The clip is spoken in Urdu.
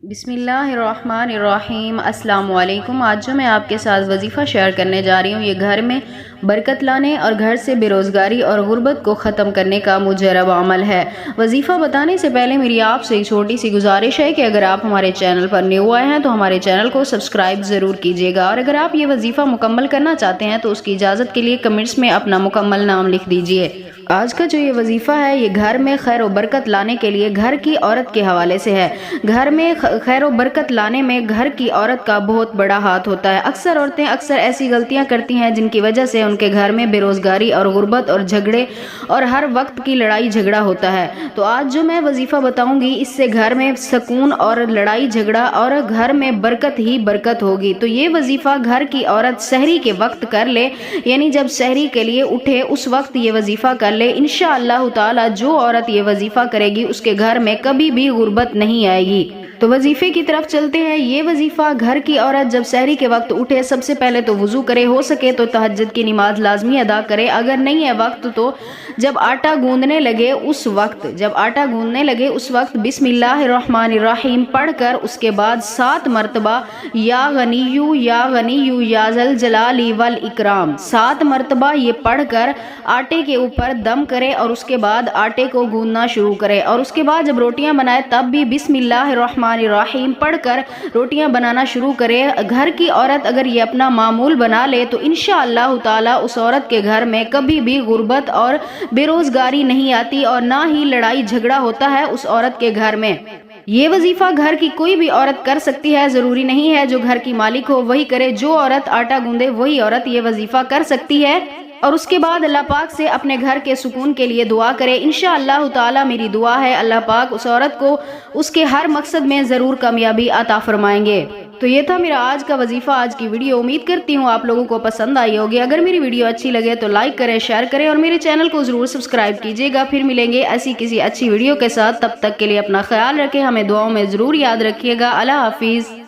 بسم اللہ الرحمن الرحیم۔ السلام علیکم۔ آج جو میں آپ کے ساتھ وظیفہ شیئر کرنے جا رہی ہوں، یہ گھر میں برکت لانے اور گھر سے بے روزگاری اور غربت کو ختم کرنے کا مجرب عمل ہے۔ وظیفہ بتانے سے پہلے میری آپ سے ایک چھوٹی سی گزارش ہے کہ اگر آپ ہمارے چینل پر نیو آئے ہیں تو ہمارے چینل کو سبسکرائب ضرور کیجیے گا، اور اگر آپ یہ وظیفہ مکمل کرنا چاہتے ہیں تو اس کی اجازت کے لیے کمنٹس میں اپنا مکمل نام لکھ دیجیے۔ آج کا جو یہ وظیفہ ہے یہ گھر میں خیر و برکت لانے کے لیے گھر کی عورت کے حوالے سے ہے۔ گھر میں خیر و برکت لانے میں گھر کی عورت کا بہت بڑا ہاتھ ہوتا ہے۔ اکثر عورتیں ایسی غلطیاں کرتی ہیں جن کی وجہ سے ان کے گھر میں بے روزگاری اور غربت اور جھگڑے اور ہر وقت کی لڑائی جھگڑا ہوتا ہے۔ تو آج جو میں وظیفہ بتاؤں گی اس سے گھر میں سکون اور لڑائی جھگڑا اور گھر میں برکت ہی برکت ہوگی۔ تو یہ وظیفہ گھر کی عورت سحری کے وقت کر لے، یعنی جب سحری کے لیے اٹھے اس وقت یہ وظیفہ کر لے۔ انشاءاللہ تعالی جو عورت یہ وظیفہ کرے گی اس کے گھر میں کبھی بھی غربت نہیں آئے گی۔ تو وظیفے کی طرف چلتے ہیں۔ یہ وظیفہ گھر کی عورت جب سحری کے وقت اٹھے سب سے پہلے تو وضو کرے، ہو سکے تو تہجد کی نماز لازمی ادا کرے، اگر نہیں ہے وقت تو جب آٹا گوندنے لگے اس وقت بسم اللہ الرحمن الرحیم پڑھ کر اس کے بعد 7 مرتبہ یا غنیو یا غنیو یا ذل جلال والاکرام 7 مرتبہ یہ پڑھ کر آٹے کے اوپر دم کرے اور اس کے بعد آٹے کو گوندنا شروع کرے، اور اس کے بعد جب روٹیاں بنائے تب بھی بسم اللہ الرحمن الرحیم پڑھ کر روٹیاں بنانا شروع کرے۔ گھر کی عورت اگر یہ اپنا معمول بنا لے تو انشاءاللہ تعالی اس عورت کے گھر میں کبھی بھی غربت اور بے روزگاری نہیں آتی اور نہ ہی لڑائی جھگڑا ہوتا ہے اس عورت کے گھر میں۔ یہ وظیفہ گھر کی کوئی بھی عورت کر سکتی ہے، ضروری نہیں ہے جو گھر کی مالک ہو وہی کرے، جو عورت آٹا گوندے وہی عورت یہ وظیفہ کر سکتی ہے، اور اس کے بعد اللہ پاک سے اپنے گھر کے سکون کے لیے دعا کرے۔ انشاءاللہ تعالی میری دعا ہے اللہ پاک اس عورت کو اس کے ہر مقصد میں ضرور کامیابی عطا فرمائیں گے۔ تو یہ تھا میرا آج کا وظیفہ، آج کی ویڈیو۔ امید کرتی ہوں آپ لوگوں کو پسند آئی ہوگی۔ اگر میری ویڈیو اچھی لگے تو لائک کریں، شیئر کریں اور میرے چینل کو ضرور سبسکرائب کیجیے گا۔ پھر ملیں گے ایسی کسی اچھی ویڈیو کے ساتھ، تب تک کے لیے اپنا خیال رکھیں، ہمیں دعاؤں میں ضرور یاد رکھیے گا۔ اللہ حافظ۔